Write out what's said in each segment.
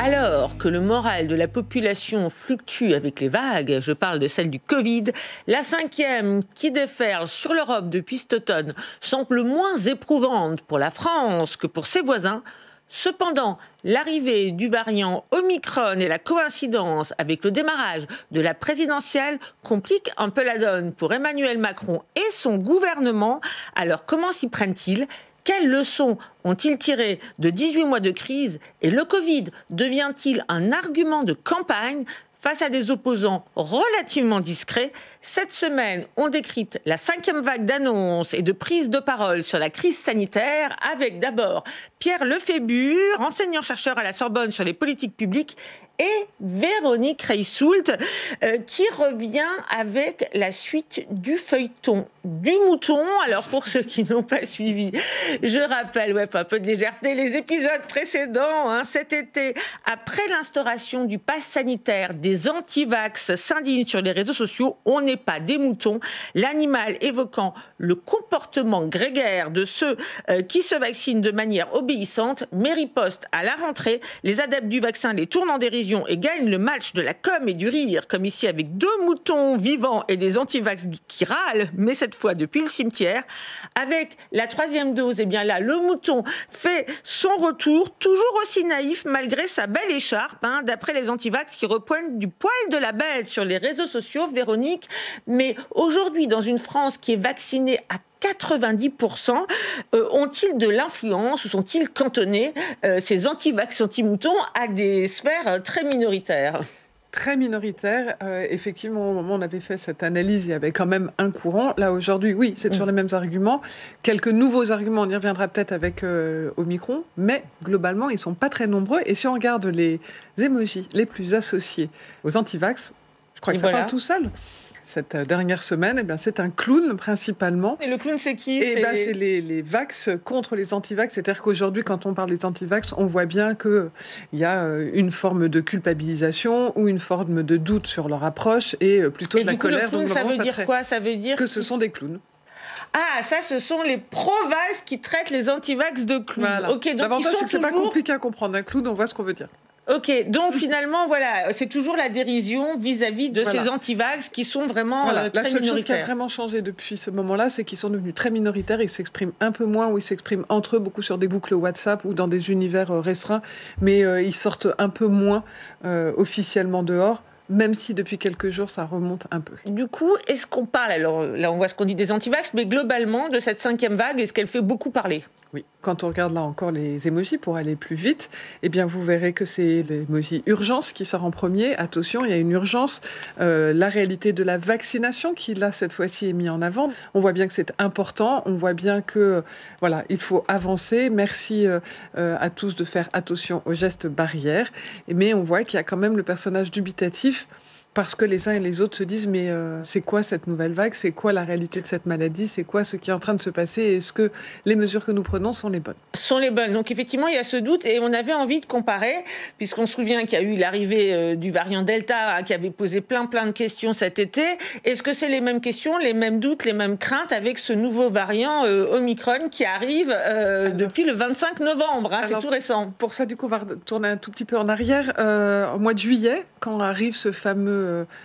Alors que le moral de la population fluctue avec les vagues, je parle de celle du Covid, la cinquième qui déferle sur l'Europe depuis cet automne semble moins éprouvante pour la France que pour ses voisins. Cependant, l'arrivée du variant Omicron et la coïncidence avec le démarrage de la présidentielle compliquent un peu la donne pour Emmanuel Macron et son gouvernement. Alors comment s'y prennent-ils ? Quelles leçons ont-ils tirées de 18 mois de crise et le Covid devient-il un argument de campagne face à des opposants relativement discrets? Cette semaine, on décrypte la cinquième vague d'annonces et de prises de parole sur la crise sanitaire avec d'abord Pierre Lefébure, enseignant-chercheur à la Sorbonne sur les politiques publiques, et Véronique Reissoult, qui revient avec la suite du feuilleton du mouton. Alors, pour ceux qui n'ont pas suivi, je rappelle, un peu de légèreté, les épisodes précédents, cet été, après l'instauration du pass sanitaire, des anti-vax s'indignent sur les réseaux sociaux. On n'est pas des moutons. L'animal évoquant le comportement grégaire de ceux qui se vaccinent de manière obéissante, mais riposte à la rentrée. Les adeptes du vaccin les tournent en dérision et gagnent le match de la com et du rire, comme ici avec deux moutons vivants et des anti-vax qui râlent, mais cette fois depuis le cimetière. Avec la troisième dose, là, le mouton fait son retour, toujours aussi naïf malgré sa belle écharpe, d'après les anti-vax qui repoignent du poil de la bête sur les réseaux sociaux, Véronique. Mais aujourd'hui, dans une France qui est vaccinée à 90%, ont-ils de l'influence ou sont-ils cantonnés, ces anti-vax, anti-moutons, à des sphères très minoritaires ? Très minoritaire. Effectivement, au moment où on avait fait cette analyse, il y avait quand même un courant. Là, aujourd'hui, oui, c'est toujours les mêmes arguments. Quelques nouveaux arguments, on y reviendra peut-être avec Omicron, mais globalement, ils ne sont pas très nombreux. Et si on regarde les émojis les plus associés aux anti-vax, je crois que ça parle tout seul. Cette dernière semaine, c'est un clown principalement. Et le clown, c'est qui ? C'est les vax contre les anti-vax. C'est-à-dire qu'aujourd'hui, quand on parle des anti-vax, on voit bien qu'il y a une forme de culpabilisation ou une forme de doute sur leur approche et plutôt de la colère. Le clown, ça veut dire quoi ? Ça veut dire que ce sont des clowns. Ah, ça, ce sont les pro-vax qui traitent les anti-vax de clowns. Voilà. Okay, donc l'avantage, c'est que c'est pas compliqué à comprendre. Un clown, on voit ce qu'on veut dire. Ok, donc finalement, voilà, c'est toujours la dérision vis-à-vis de ces anti-vax qui sont vraiment très minoritaires. La seule chose qui a vraiment changé depuis ce moment-là, c'est qu'ils sont devenus très minoritaires, ils s'expriment un peu moins, ou ils s'expriment entre eux, beaucoup sur des boucles WhatsApp ou dans des univers restreints, mais ils sortent un peu moins officiellement dehors. Même si depuis quelques jours, ça remonte un peu. Du coup, est-ce qu'on parle, alors là on voit ce qu'on dit des anti-vax, mais globalement de cette cinquième vague, est-ce qu'elle fait beaucoup parler ? Oui, quand on regarde là encore les émojis pour aller plus vite, vous verrez que c'est l'émoji urgence qui sort en premier. Attention, il y a une urgence. La réalité de la vaccination qui, là, cette fois-ci, est mise en avant. On voit bien que c'est important. On voit bien que, il faut avancer. Merci à tous de faire attention aux gestes barrières. Mais on voit qu'il y a quand même le personnage dubitatif parce que les uns et les autres se disent mais c'est quoi cette nouvelle vague ? C'est quoi la réalité de cette maladie ? C'est quoi ce qui est en train de se passer ? Est-ce que les mesures que nous prenons sont les bonnes ? Sont les bonnes. Donc effectivement, il y a ce doute et on avait envie de comparer, puisqu'on se souvient qu'il y a eu l'arrivée du variant Delta qui avait posé plein de questions cet été. Est-ce que c'est les mêmes questions, les mêmes doutes, les mêmes craintes avec ce nouveau variant Omicron qui arrive depuis le 25 novembre c'est tout récent. Pour ça, du coup, on va tourner un tout petit peu en arrière. Au mois de juillet, quand arrive ce fameux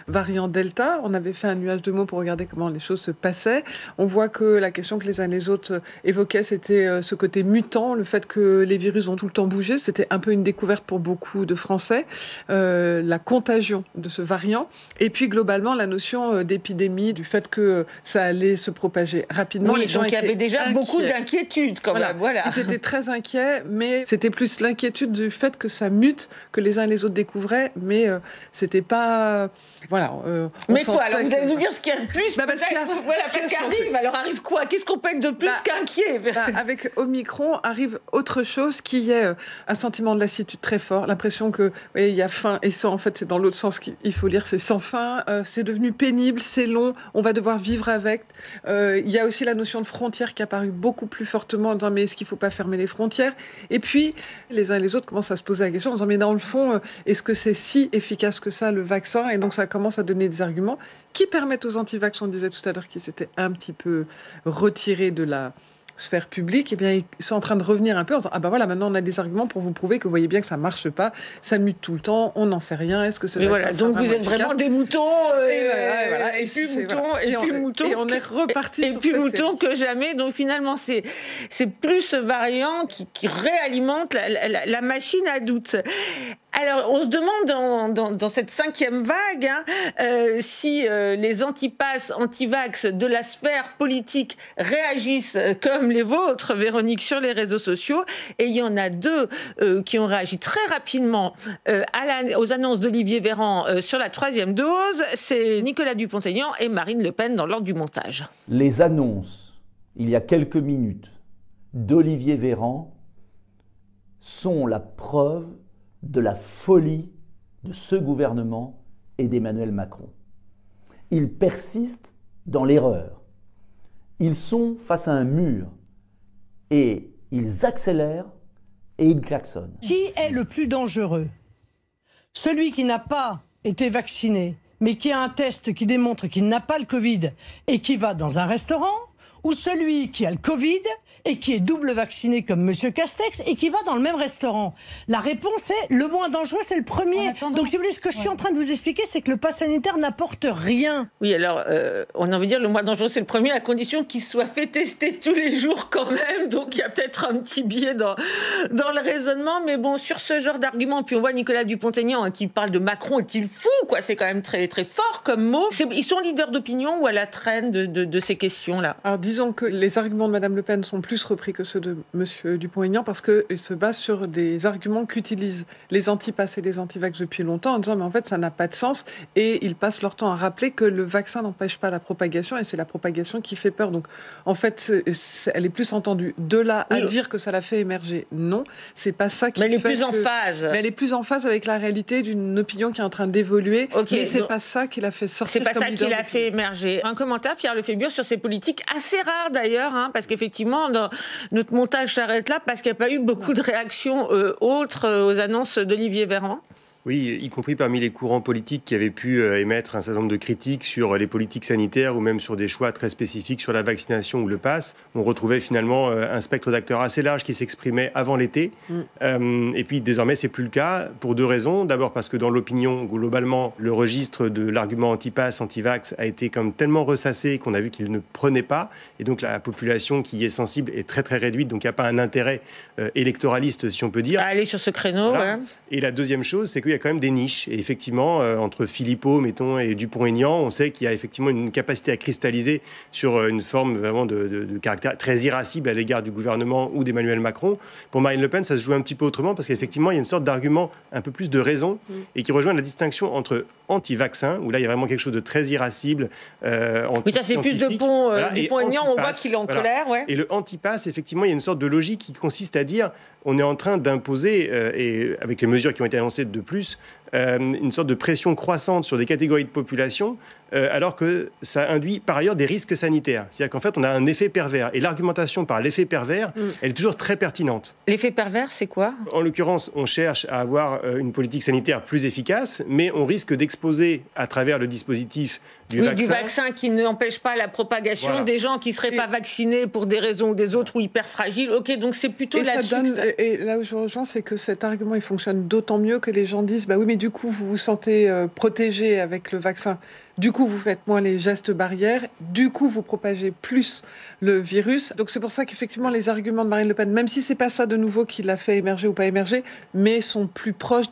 variant Delta, on avait fait un nuage de mots pour regarder comment les choses se passaient. On voit que la question que les uns et les autres évoquaient, c'était ce côté mutant, le fait que les virus ont tout le temps bougé. C'était un peu une découverte pour beaucoup de Français, la contagion de ce variant. Et puis, globalement, la notion d'épidémie, du fait que ça allait se propager rapidement. Oui, donc il y avait déjà beaucoup d'inquiétudes quand même. Voilà. Ils étaient très inquiets, mais c'était plus l'inquiétude du fait que ça mute, que les uns et les autres découvraient, mais c'était pas... mais quoi, alors vous allez nous dire ce qu'il y a de plus parce qu'arrive, alors arrive quoi ? Qu'est-ce qu'on peut être de plus qu'inquiet ? Avec Omicron arrive autre chose qui est un sentiment de lassitude très fort, l'impression que il y a faim et ça, en fait, c'est dans l'autre sens qu'il faut lire, c'est sans fin, c'est devenu pénible, c'est long, on va devoir vivre avec. Il y a aussi la notion de frontière qui est apparue beaucoup plus fortement en disant mais est-ce qu'il ne faut pas fermer les frontières ? Et puis, les uns et les autres commencent à se poser la question en disant mais dans le fond, est-ce que c'est si efficace que ça, le vaccin ? Et donc, ça commence à donner des arguments qui permettent aux anti-vax, on disait tout à l'heure, qui s'étaient un petit peu retirés de la sphère publique, eh bien, ils sont en train de revenir un peu en disant, ah ben voilà, maintenant on a des arguments pour vous prouver que vous voyez bien que ça marche pas, ça mute tout le temps, on n'en sait rien, est-ce que ce vaccin voilà, donc vous êtes vraiment des moutons, et puis moutons, et on est reparti et sur plus cette moutons que jamais, donc finalement c'est plus ce variant qui réalimente la machine à doute. Alors, on se demande dans cette 5e vague si les antipasses, antivax de la sphère politique réagissent comme les vôtres, Véronique, sur les réseaux sociaux. Et il y en a 2 qui ont réagi très rapidement aux annonces d'Olivier Véran sur la 3e dose. C'est Nicolas Dupont-Aignan et Marine Le Pen dans l'ordre du montage. Les annonces, il y a quelques minutes, d'Olivier Véran sont la preuve de la folie de ce gouvernement et d'Emmanuel Macron. Ils persistent dans l'erreur. Ils sont face à un mur et ils accélèrent et ils klaxonnent. Qui est le plus dangereux? Celui qui n'a pas été vacciné, mais qui a un test qui démontre qu'il n'a pas le Covid et qui va dans un restaurant, ou celui qui a le Covid et qui est double vacciné comme M. Castex et qui va dans le même restaurant? La réponse est le moins dangereux, c'est le premier. Donc si vous voulez, ce que je suis en train de vous expliquer, c'est que le pass sanitaire n'apporte rien. Oui, alors, on a envie de dire le moins dangereux, c'est le premier, à condition qu'il soit fait tester tous les jours quand même. Donc il y a peut-être un petit biais dans le raisonnement. Mais bon, sur ce genre d'argument, puis on voit Nicolas Dupont-Aignan qui parle de Macron, est-il fou, quoi? C'est quand même très, très fort comme mot. Ils sont leaders d'opinion ou à la traîne de ces questions-là? Alors disons que les arguments de Mme Le Pen sont plus repris que ceux de M. Dupont-Aignan parce qu'ils se basent sur des arguments qu'utilisent les antipasses et les antivax depuis longtemps en disant mais en fait ça n'a pas de sens, et ils passent leur temps à rappeler que le vaccin n'empêche pas la propagation et c'est la propagation qui fait peur. Donc en fait elle est plus entendue. De là à dire que ça l'a fait émerger, non, c'est pas ça qui fait. Mais elle est plus en phase. Mais elle est plus en phase avec la réalité d'une opinion qui est en train d'évoluer. Mais c'est pas ça qui l'a fait sortir. C'est pas ça qui l'a fait émerger. Un commentaire, Pierre Lefébure, sur ces politiques assez rares d'ailleurs, parce qu'effectivement, notre montage s'arrête là parce qu'il n'y a pas eu beaucoup de réactions autres aux annonces d'Olivier Véran. Oui, y compris parmi les courants politiques qui avaient pu émettre un certain nombre de critiques sur les politiques sanitaires ou même sur des choix très spécifiques sur la vaccination ou le pass. On retrouvait finalement un spectre d'acteurs assez large qui s'exprimait avant l'été. Et puis désormais, c'est plus le cas pour 2 raisons. D'abord parce que dans l'opinion, globalement, le registre de l'argument anti-pass, anti-vax a été comme tellement ressassé qu'on a vu qu'il ne prenait pas. Et donc la population qui est sensible est très très réduite. Donc il n'y a pas un intérêt électoraliste, si on peut dire. À aller sur ce créneau, voilà. Ouais. Et la deuxième chose, c'est qu'il y a quand même des niches. Et effectivement, entre Philippot, mettons, et Dupont-Aignan, on sait qu'il y a effectivement une capacité à cristalliser sur une forme vraiment de caractère très irascible à l'égard du gouvernement ou d'Emmanuel Macron. Pour Marine Le Pen, ça se joue un petit peu autrement parce qu'effectivement, il y a une sorte d'argument un peu plus de raison et qui rejoint la distinction entre anti-vaccin, où là, il y a vraiment quelque chose de très irascible. Oui, ça, c'est plus de Dupont-Aignan, on voit qu'il est en colère. Ouais. Et le anti-pass, effectivement, il y a une sorte de logique qui consiste à dire on est en train d'imposer, et avec les mesures qui ont été annoncées de plus, une sorte de pression croissante sur des catégories de population, alors que ça induit par ailleurs des risques sanitaires. C'est-à-dire qu'en fait, on a un effet pervers. Et l'argumentation par l'effet pervers, elle est toujours très pertinente. L'effet pervers, c'est quoi? En l'occurrence, on cherche à avoir une politique sanitaire plus efficace, mais on risque d'exposer à travers le dispositif du vaccin qui n'empêche pas la propagation des gens qui ne seraient pas vaccinés pour des raisons ou des autres ou hyper fragiles. Ok, donc c'est plutôt là-dessus. Et là où je rejoins, c'est que cet argument, il fonctionne d'autant mieux que les gens disent bah oui, mais du coup, vous vous sentez protégé avec le vaccin. Du coup, vous faites moins les gestes barrières. Du coup, vous propagez plus le virus. Donc, c'est pour ça qu'effectivement, les arguments de Marine Le Pen, même si c'est pas ça de nouveau qui l'a fait émerger ou pas émerger, mais sont plus proches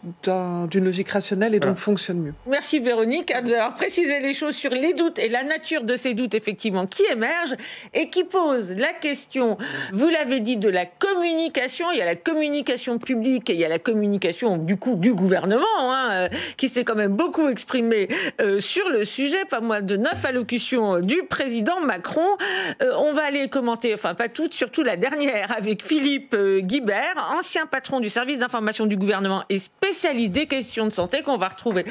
d'une logique rationnelle et donc fonctionnent mieux. Merci Véronique d'avoir précisé les choses sur les doutes et la nature de ces doutes, effectivement, qui émergent et qui posent la question, vous l'avez dit, de la communication. Il y a la communication publique et il y a la communication, du coup, du gouvernement, qui s'est quand même beaucoup exprimé sur le sujet, pas moins de 9 allocutions du président Macron. On va aller commenter, enfin pas toutes, surtout la dernière, avec Philippe Guibert, ancien patron du service d'information du gouvernement et spécialiste des questions de santé, qu'on va retrouver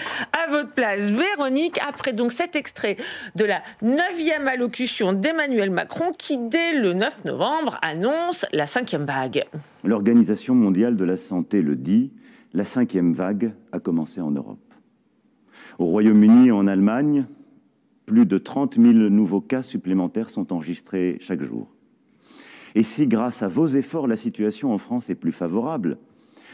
à votre place, Véronique, après donc cet extrait de la 9e allocution d'Emmanuel Macron, qui dès le 9 novembre annonce la 5e vague. L'Organisation mondiale de la santé le dit, la 5e vague a commencé en Europe. Au Royaume-Uni et en Allemagne, plus de 30 000 nouveaux cas supplémentaires sont enregistrés chaque jour. Et si, grâce à vos efforts, la situation en France est plus favorable,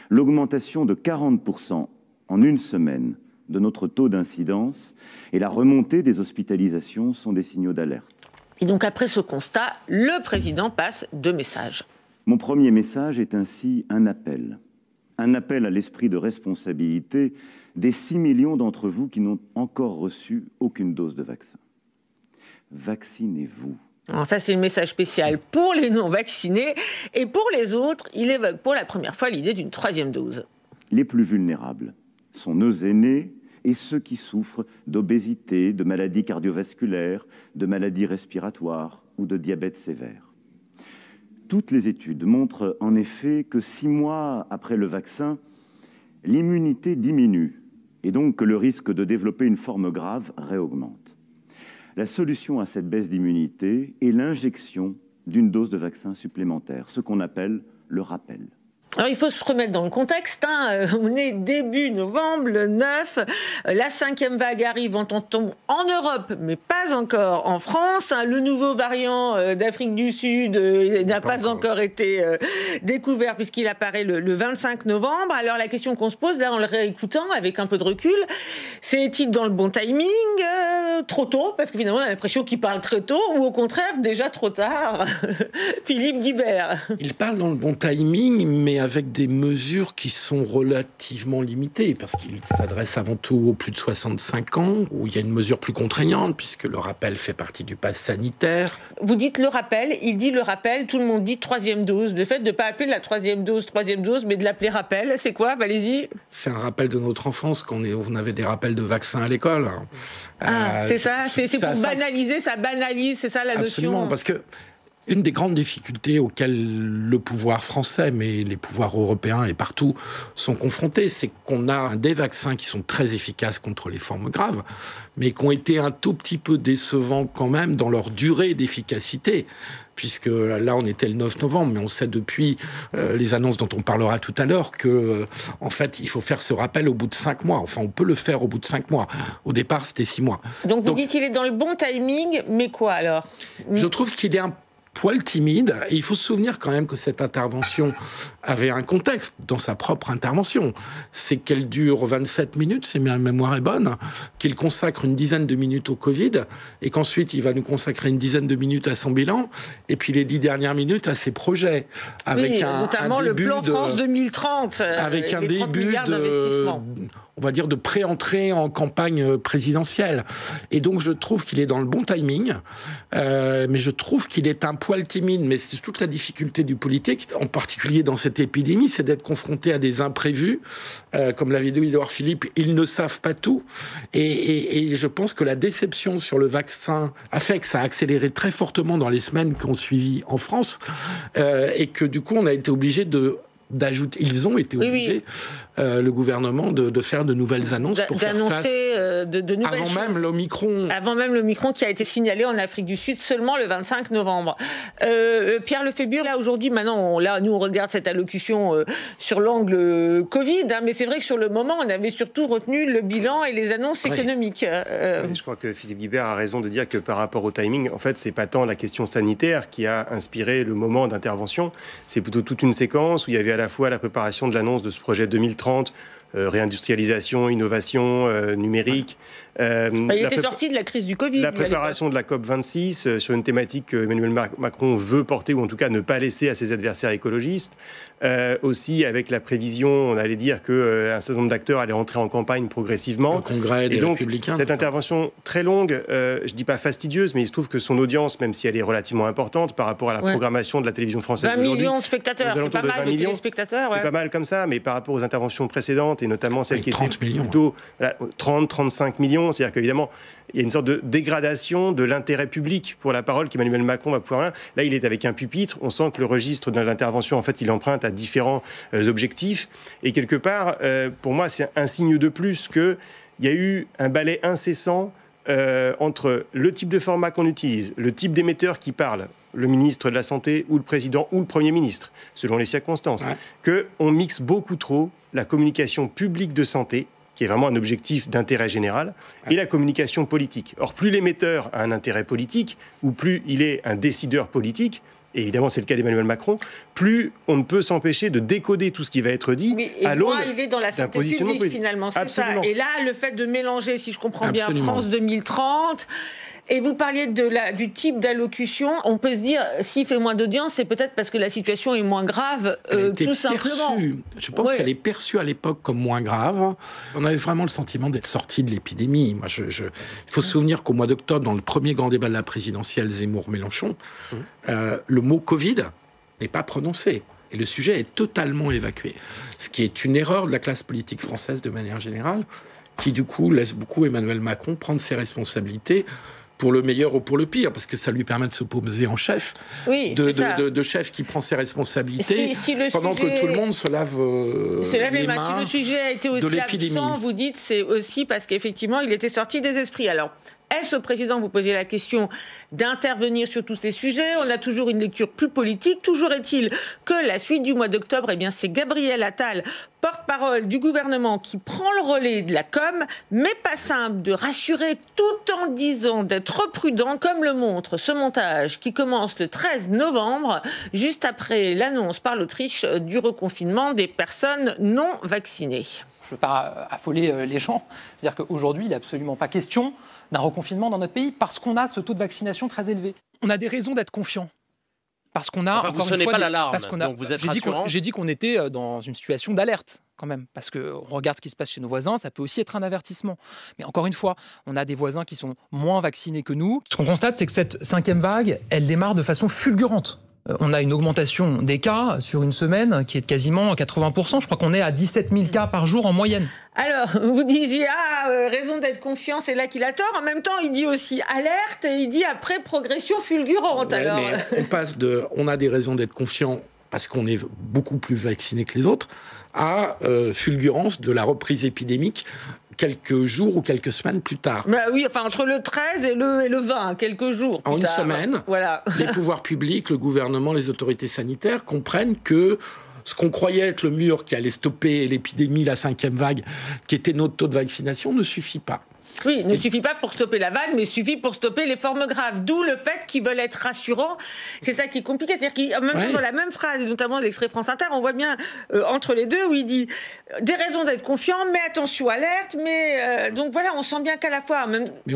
l'augmentation de 40% en une semaine de notre taux d'incidence et la remontée des hospitalisations sont des signaux d'alerte. Et donc après ce constat, le président passe 2 messages. Mon premier message est ainsi un appel à l'esprit de responsabilité des 6 millions d'entre vous qui n'ont encore reçu aucune dose de vaccin. Vaccinez-vous. Alors ça, c'est le message spécial pour les non-vaccinés. Et pour les autres, il évoque pour la première fois l'idée d'une 3e dose. Les plus vulnérables sont nos aînés et ceux qui souffrent d'obésité, de maladies cardiovasculaires, de maladies respiratoires ou de diabète sévère. Toutes les études montrent en effet que 6 mois après le vaccin, l'immunité diminue et donc que le risque de développer une forme grave réaugmente. La solution à cette baisse d'immunité est l'injection d'une dose de vaccin supplémentaire, ce qu'on appelle le rappel. Alors il faut se remettre dans le contexte, on est début novembre, le 9, la 5e vague arrive en Europe, mais pas encore en France. Le nouveau variant d'Afrique du Sud n'a pas encore été découvert puisqu'il apparaît le 25 novembre. Alors la question qu'on se pose, là en le réécoutant avec un peu de recul, c'est est-il dans le bon timing, trop tôt, parce que finalement on a l'impression qu'il parle très tôt, ou au contraire déjà trop tard. Philippe Guibert. Il parle dans le bon timing, mais avec des mesures qui sont relativement limitées, parce qu'il s'adresse avant tout aux plus de 65 ans, où il y a une mesure plus contraignante, puisque le rappel fait partie du pass sanitaire. Vous dites le rappel, il dit le rappel, tout le monde dit 3e dose. Le fait de ne pas appeler la 3e dose, mais de l'appeler rappel, c'est quoi? Allez-y. C'est un rappel de notre enfance, quand on avait des rappels de vaccins à l'école. C'est ça, c'est pour banaliser, ça banalise, c'est ça la notion. Absolument, parce que une des grandes difficultés auxquelles le pouvoir français, mais les pouvoirs européens et partout sont confrontés, c'est qu'on a des vaccins qui sont très efficaces contre les formes graves, mais qui ont été un tout petit peu décevants quand même dans leur durée d'efficacité. Puisque là, on était le 9 novembre, mais on sait depuis les annonces dont on parlera tout à l'heure que, en fait, il faut faire ce rappel au bout de 5 mois. Enfin, on peut le faire au bout de 5 mois. Au départ, c'était 6 mois. Donc vous dites qu'il est dans le bon timing, mais quoi alors? Je trouve qu'il est un poil timide. Et il faut se souvenir quand même que cette intervention avait un contexte dans sa propre intervention. C'est qu'elle dure 27 minutes, si ma mémoire est bonne, qu'il consacre une dizaine de minutes au Covid, et qu'ensuite il va nous consacrer une dizaine de minutes à son bilan, et puis les 10 dernières minutes à ses projets. Avec notamment le plan France 2030, avec un début on va dire, de pré-entrée en campagne présidentielle. Et donc, je trouve qu'il est dans le bon timing, mais je trouve qu'il est un poil timide. Mais c'est toute la difficulté du politique, en particulier dans cette épidémie, c'est d'être confronté à des imprévus. Comme l'avait dit Édouard Philippe, ils ne savent pas tout. Et je pense que la déception sur le vaccin a fait que ça a accéléré très fortement dans les semaines qui ont suivi en France, et que du coup, on a été obligé d'ajouter, ils ont été obligés, le gouvernement, de faire de nouvelles annonces pour faire face de nouvelles avant choses. même l'Omicron. Avant même l'Omicron qui a été signalé en Afrique du Sud seulement le 25 novembre. Pierre Lefébure, là aujourd'hui, maintenant, nous on regarde cette allocution sur l'angle Covid, mais c'est vrai que sur le moment, on avait surtout retenu le bilan et les annonces économiques. Je crois que Philippe Guibert a raison de dire que par rapport au timing, en fait, c'est pas tant la question sanitaire qui a inspiré le moment d'intervention, c'est plutôt toute une séquence où il y avait à la fois la préparation de l'annonce de ce projet 2030, réindustrialisation, innovation, numérique. Il était sorti de la crise du Covid. La préparation de la COP26 sur une thématique que Emmanuel Macron veut porter, ou en tout cas ne pas laisser à ses adversaires écologistes. Aussi avec la prévision, on allait dire qu'un certain nombre d'acteurs allaient entrer en campagne progressivement. Le Congrès des Républicains. Cette intervention très longue, je ne dis pas fastidieuse, mais il se trouve que son audience, même si elle est relativement importante par rapport à la programmation de la télévision française 20 millions de spectateurs, c'est pas mal de téléspectateurs. C'est pas mal comme ça, mais par rapport aux interventions précédentes, et notamment celles qui étaient millions, plutôt 30-35 millions, c'est-à-dire qu'évidemment, il y a une sorte de dégradation de l'intérêt public pour la parole qu'Emmanuel Macron va pouvoir... Là, il est avec un pupitre, on sent que le registre de l'intervention, en fait, il emprunte à différents objectifs, et quelque part, pour moi, c'est un signe de plus qu'il y a eu un balai incessant entre le type de format qu'on utilise, le type d'émetteur qui parle, le ministre de la Santé ou le président ou le Premier ministre, selon les circonstances, qu'on mixe beaucoup trop la communication publique de santé, qui est vraiment un objectif d'intérêt général, et la communication politique. Or, plus l'émetteur a un intérêt politique, ou plus il est un décideur politique, et évidemment c'est le cas d'Emmanuel Macron, plus on ne peut s'empêcher de décoder tout ce qui va être dit à l'aune il est dans la santé publique finalement, c'est ça. Et là, le fait de mélanger, si je comprends bien, France 2030... Et vous parliez du type d'allocution. On peut se dire, s'il fait moins d'audience, c'est peut-être parce que la situation est moins grave, tout simplement. Je pense qu'elle est perçue à l'époque comme moins grave. On avait vraiment le sentiment d'être sorti de l'épidémie. Moi, il faut se souvenir qu'au mois d'octobre, dans le premier grand débat de la présidentielle Zemmour-Mélenchon, le mot Covid n'est pas prononcé. Et le sujet est totalement évacué. Ce qui est une erreur de la classe politique française de manière générale, qui du coup laisse beaucoup Emmanuel Macron prendre ses responsabilités pour le meilleur ou pour le pire, parce que ça lui permet de se poser en chef, de chef qui prend ses responsabilités, pendant que tout le monde se lave les mains. Si le sujet a été aussi absent, vous dites c'est aussi parce qu'effectivement il était sorti des esprits. Alors, est-ce au président, vous posez la question, d'intervenir sur tous ces sujets? On a toujours une lecture plus politique. Toujours est-il que la suite du mois d'octobre, eh bien, c'est Gabriel Attal, porte-parole du gouvernement, qui prend le relais de la com, mais pas simple de rassurer tout en disant d'être prudent, comme le montre ce montage qui commence le 13 novembre, juste après l'annonce par l'Autriche du reconfinement des personnes non vaccinées. Je ne veux pas affoler les gens. C'est-à-dire qu'aujourd'hui, il n'est absolument pas question d'un reconfinement dans notre pays parce qu'on a ce taux de vaccination très élevé. On a des raisons d'être confiants. Parce qu'on a, vous sonnez pas l'alarme, donc vous êtes rassurant. J'ai dit qu'on était dans une situation d'alerte, quand même. Parce qu'on regarde ce qui se passe chez nos voisins, ça peut aussi être un avertissement. Mais encore une fois, on a des voisins qui sont moins vaccinés que nous. Ce qu'on constate, c'est que cette 5e vague, elle démarre de façon fulgurante. On a une augmentation des cas sur une semaine qui est de quasiment 80%. Je crois qu'on est à 17 000 cas par jour en moyenne. Alors, vous disiez, raison d'être confiant, c'est là qu'il a tort. En même temps, il dit aussi alerte et il dit après progression fulgurante. Ouais, mais on a des raisons d'être confiant parce qu'on est beaucoup plus vaccinés que les autres, à fulgurance de la reprise épidémique quelques jours ou quelques semaines plus tard. Bah oui, enfin entre le 13 et le 20, quelques jours plus tard. En une semaine, voilà. Les pouvoirs publics, le gouvernement, les autorités sanitaires comprennent que ce qu'on croyait être le mur qui allait stopper l'épidémie, la 5e vague, qui était notre taux de vaccination, ne suffit pas. Oui, ne suffit pas pour stopper la vague, mais suffit pour stopper les formes graves. D'où le fait qu'ils veulent être rassurants. C'est ça qui est compliqué. C'est-à-dire qu'en même temps, dans la même phrase, notamment l'extrait France Inter, on voit bien entre les deux où il dit des raisons d'être confiant, mais attention, alerte. Mais donc voilà, on sent bien qu'à la fois,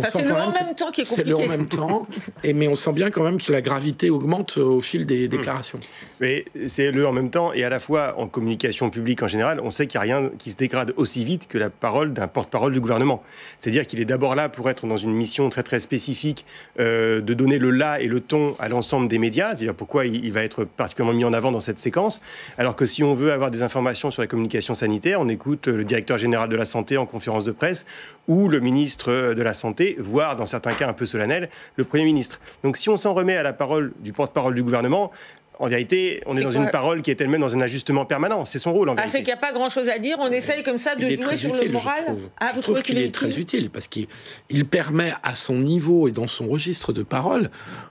c'est le en même temps qui est compliqué. C'est le en même temps, mais on sent bien quand même que la gravité augmente au fil des déclarations. Mais c'est le en même temps, et à la fois en communication publique en général, on sait qu'il n'y a rien qui se dégrade aussi vite que la parole d'un porte-parole du gouvernement. C'est-à-dire qu'il est d'abord là pour être dans une mission très très spécifique de donner le là et le ton à l'ensemble des médias, c'est-à-dire pourquoi il va être particulièrement mis en avant dans cette séquence, alors que si on veut avoir des informations sur la communication sanitaire, on écoute le directeur général de la Santé en conférence de presse ou le ministre de la Santé, voire dans certains cas un peu solennels, le Premier ministre. Donc si on s'en remet à la parole du porte-parole du gouvernement, en vérité, on est dans une parole qui est elle-même dans un ajustement permanent. C'est son rôle, en vérité. C'est qu'il n'y a pas grand-chose à dire. On essaye comme ça de jouer sur le moral. Je trouve qu'il est très utile parce qu'il permet à son niveau et dans son registre de parole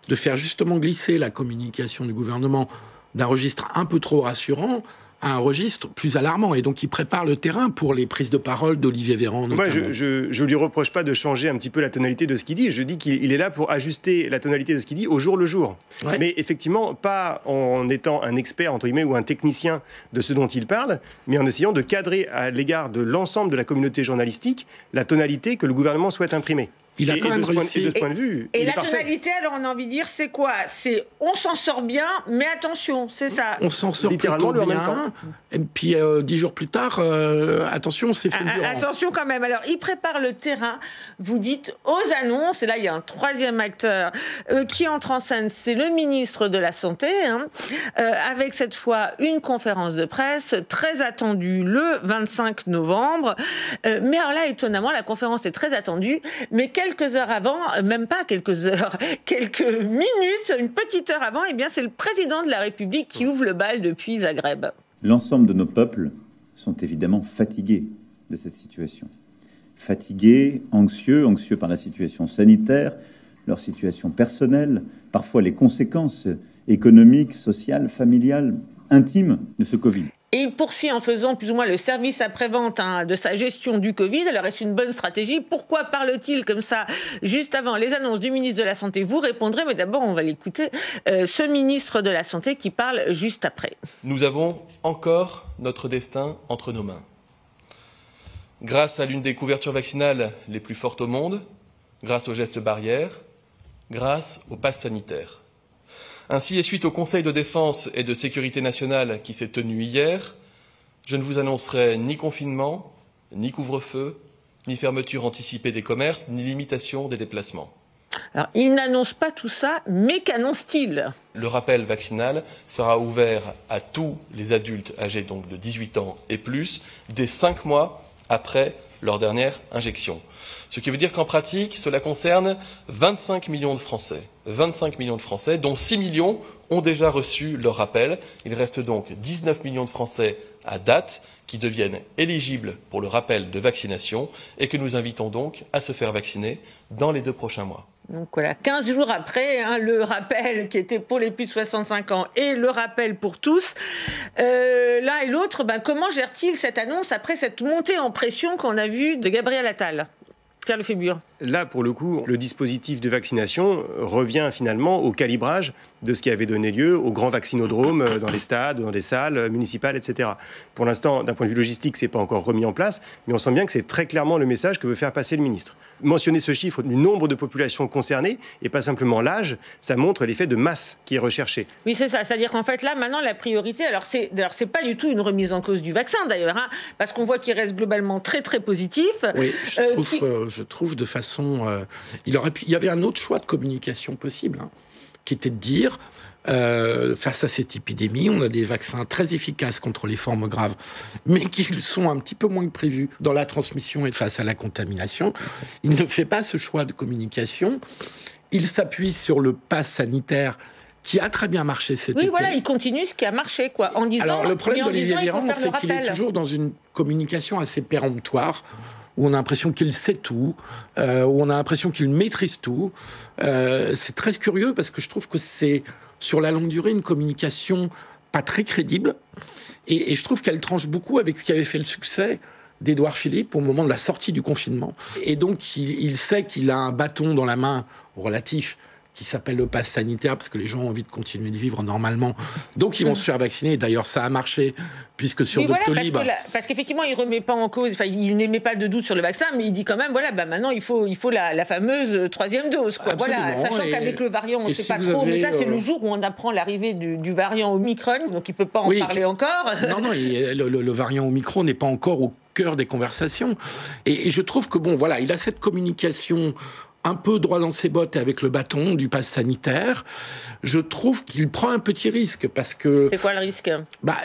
de faire justement glisser la communication du gouvernement d'un registre un peu trop rassurant à un registre plus alarmant. Et donc, il prépare le terrain pour les prises de parole d'Olivier Véran, notamment. Moi, je lui reproche pas de changer un petit peu la tonalité de ce qu'il dit. Je dis qu'il est là pour ajuster la tonalité de ce qu'il dit au jour le jour. Ouais. Mais effectivement, pas en étant un expert, entre guillemets, ou un technicien de ce dont il parle, mais en essayant de cadrer à l'égard de l'ensemble de la communauté journalistique la tonalité que le gouvernement souhaite imprimer. Il a quand même réussi. Et de ce point de vue, et la tonalité, alors on a envie de dire, c'est quoi? C'est on s'en sort bien, mais attention, c'est ça. On s'en sort littéralement plutôt bien. Et puis 10 jours plus tard, attention, c'est fulgurant. Attention quand même. Alors, il prépare le terrain. Vous dites aux annonces, et là il y a un troisième acteur qui entre en scène, c'est le ministre de la Santé, avec cette fois une conférence de presse très attendue le 25 novembre. Mais alors là, étonnamment, la conférence est très attendue, mais quelques heures avant, même pas quelques heures, quelques minutes, une petite heure avant, eh bien, c'est le président de la République qui ouvre le bal depuis Zagreb. L'ensemble de nos peuples sont évidemment fatigués de cette situation. Fatigués, anxieux par la situation sanitaire, leur situation personnelle, parfois les conséquences économiques, sociales, familiales, intimes de ce Covid. Et il poursuit en faisant plus ou moins le service après-vente de sa gestion du Covid. Alors, est-ce une bonne stratégie? Pourquoi parle-t-il comme ça juste avant les annonces du ministre de la Santé? Vous répondrez, mais d'abord, on va l'écouter, ce ministre de la Santé qui parle juste après. Nous avons encore notre destin entre nos mains. Grâce à l'une des couvertures vaccinales les plus fortes au monde, grâce aux gestes barrières, grâce au pass sanitaire. Ainsi, et suite au Conseil de défense et de sécurité nationale qui s'est tenu hier, je ne vous annoncerai ni confinement, ni couvre-feu, ni fermeture anticipée des commerces, ni limitation des déplacements. Alors, il n'annonce pas tout ça, mais qu'annonce-t-il? Le rappel vaccinal sera ouvert à tous les adultes âgés donc de 18 ans et plus, dès 5 mois après leur dernière injection. Ce qui veut dire qu'en pratique, cela concerne 25 millions de Français. 25 millions de Français, dont 6 millions ont déjà reçu leur rappel. Il reste donc 19 millions de Français à date qui deviennent éligibles pour le rappel de vaccination et que nous invitons donc à se faire vacciner dans les 2 prochains mois. Donc voilà, 15 jours après, le rappel qui était pour les plus de 65 ans et le rappel pour tous. L'un et l'autre, comment gère-t-il cette annonce après cette montée en pression qu'on a vue de Gabriel Attal? Pierre Lefébure. Là, pour le coup, le dispositif de vaccination revient finalement au calibrage de ce qui avait donné lieu aux grands vaccinodromes dans les stades, dans les salles municipales, etc. Pour l'instant, d'un point de vue logistique, c'est pas encore remis en place, mais on sent bien que c'est très clairement le message que veut faire passer le ministre. Mentionner ce chiffre du nombre de populations concernées, et pas simplement l'âge, ça montre l'effet de masse qui est recherché. Oui, c'est ça. C'est-à-dire qu'en fait, là, maintenant, la priorité, alors c'est pas du tout une remise en cause du vaccin, d'ailleurs, parce qu'on voit qu'il reste globalement très, très positif. Oui, je trouve de façon... il y avait un autre choix de communication possible, qui était de dire, face à cette épidémie, on a des vaccins très efficaces contre les formes graves, mais qu'ils sont un petit peu moins que prévu dans la transmission et face à la contamination. Il ne fait pas ce choix de communication. Il s'appuie sur le pass sanitaire qui a très bien marché cet été. Oui, voilà, il continue ce qui a marché, en disant... Alors, le problème d'Olivier Véran, c'est qu'il est toujours dans une communication assez péremptoire, où on a l'impression qu'il sait tout, où on a l'impression qu'il maîtrise tout. C'est très curieux parce que je trouve que c'est, sur la longue durée, une communication pas très crédible. Et je trouve qu'elle tranche beaucoup avec ce qui avait fait le succès d'Édouard Philippe au moment de la sortie du confinement. Et donc, il sait qu'il a un bâton dans la main relatif qui s'appelle le pass sanitaire, parce que les gens ont envie de continuer de vivre normalement. Donc, ils vont se faire vacciner. D'ailleurs, ça a marché, puisque sur Doctolib... Parce qu'effectivement, il ne remet pas en cause, il n'émet pas de doute sur le vaccin, mais il dit quand même, maintenant, il faut la fameuse 3e dose. Voilà, sachant qu'avec le variant, on ne sait pas trop, mais ça, c'est le jour où on apprend l'arrivée du variant Omicron, donc il ne peut pas en parler encore. Non, le variant Omicron n'est pas encore au cœur des conversations. Et je trouve que, il a cette communication un peu droit dans ses bottes et avec le bâton du pass sanitaire. Je trouve qu'il prend un petit risque parce que... C'est quoi le risque?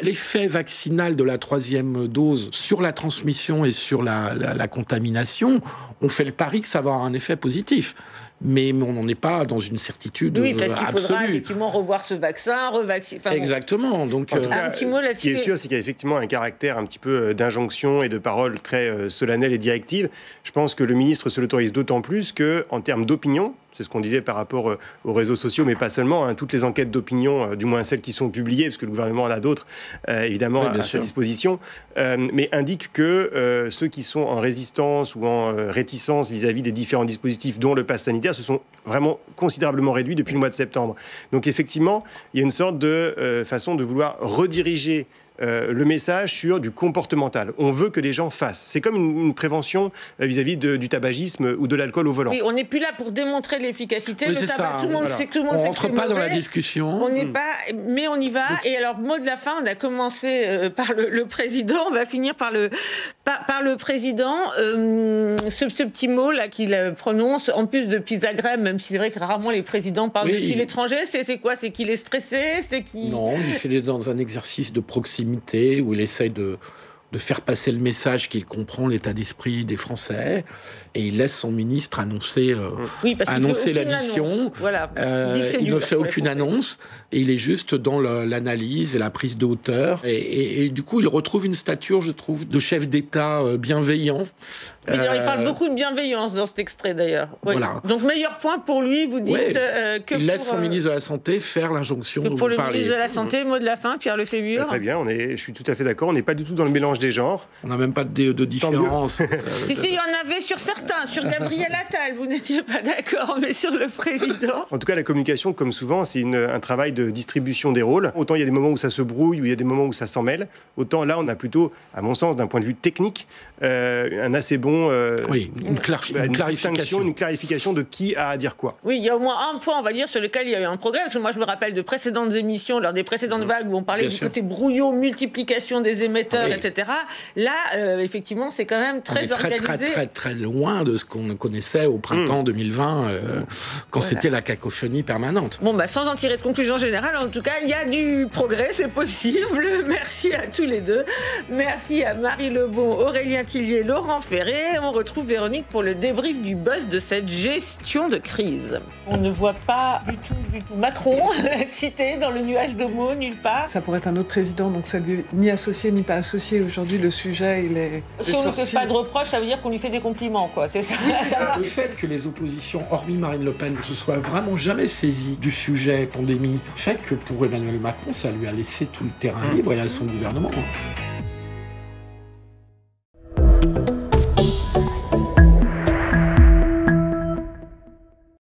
L'effet vaccinal de la 3e dose sur la transmission et sur la contamination, on fait le pari que ça va avoir un effet positif. Mais on n'en est pas dans une certitude absolue. Oui, peut-être qu'il faudra effectivement revoir ce vaccin, revacciner... Exactement. Donc, en tout cas, ce qui est sûr, c'est qu'il y a effectivement un caractère un petit peu d'injonction et de paroles très solennelles et directives. Je pense que le ministre se l'autorise d'autant plus qu'en termes d'opinion, c'est ce qu'on disait par rapport aux réseaux sociaux, mais pas seulement, toutes les enquêtes d'opinion, du moins celles qui sont publiées, parce que le gouvernement en a d'autres, évidemment, à sa disposition, mais indiquent que ceux qui sont en résistance ou en réticence vis-à-vis des différents dispositifs, dont le pass sanitaire, se sont vraiment considérablement réduits depuis le mois de septembre. Donc effectivement, il y a une sorte de façon de vouloir rediriger le message sur du comportemental. On veut que les gens fassent. C'est comme une prévention vis-à-vis du tabagisme ou de l'alcool au volant. Oui, on n'est plus là pour démontrer l'efficacité. Oui, le tabac, tout le monde sait que on rentre pas dans la discussion. On n'est pas, mais on y va. Et alors, mot de la fin, on a commencé par le président, on va finir par le président. Ce petit mot là qu'il prononce, en plus depuis Zagreb, même si c'est vrai que rarement les présidents parlent depuis l'étranger, c'est quoi? C'est qu'il est stressé? Non, il est dans un exercice de proximité où il essaye de de faire passer le message qu'il comprend l'état d'esprit des Français, et il laisse son ministre annoncer l'addition. Voilà. Il ne fait aucune annonce, et il est juste dans l'analyse et la prise de hauteur. Et du coup, il retrouve une stature, je trouve, de chef d'État bienveillant. Il parle beaucoup de bienveillance dans cet extrait, d'ailleurs. Oui. Voilà. Donc, meilleur point pour lui, vous dites que il laisse son ministre de la Santé faire l'injonction dont vous parlez. Pour le ministre de la Santé, mot de la fin, Pierre Lefébure. Très bien, je suis tout à fait d'accord. On n'est pas du tout dans le mélange des genres. On n'a même pas de différence. Si, il y en avait sur certains. Sur Gabriel Attal, vous n'étiez pas d'accord, mais sur le président. En tout cas, la communication, comme souvent, c'est un travail de distribution des rôles. Autant il y a des moments où ça se brouille, où il y a des moments où ça s'en mêle. Autant là, on a plutôt, à mon sens, d'un point de vue technique, un assez bon... une clarification. Une clarification de qui a à dire quoi. Oui, il y a au moins un point, on va dire, sur lequel il y a eu un progrès. Parce que moi, je me rappelle de précédentes émissions, lors des précédentes vagues, où on parlait du côté brouillot, multiplication des émetteurs, etc. Là, effectivement, c'est quand même très organisé. Très loin de ce qu'on connaissait au printemps 2020, quand c'était la cacophonie permanente. Bon, sans en tirer de conclusion générale, en tout cas, il y a du progrès, c'est possible. Merci à tous les deux. Merci à Marie Lebon, Aurélien Tillier, Laurent Ferré. On retrouve Véronique pour le débrief du buzz de cette gestion de crise. On ne voit pas du tout Macron cité dans le nuage de mots, nulle part. Ça pourrait être un autre président, donc ça lui est ni associé ni pas associé. Aujourd'hui, le sujet, il est Si on ne fait pas de reproches, ça veut dire qu'on lui fait des compliments, quoi. C'est ça. Le fait que les oppositions, hormis Marine Le Pen, ne se soient vraiment jamais saisies du sujet pandémie, fait que pour Emmanuel Macron, ça lui a laissé tout le terrain libre et à son gouvernement.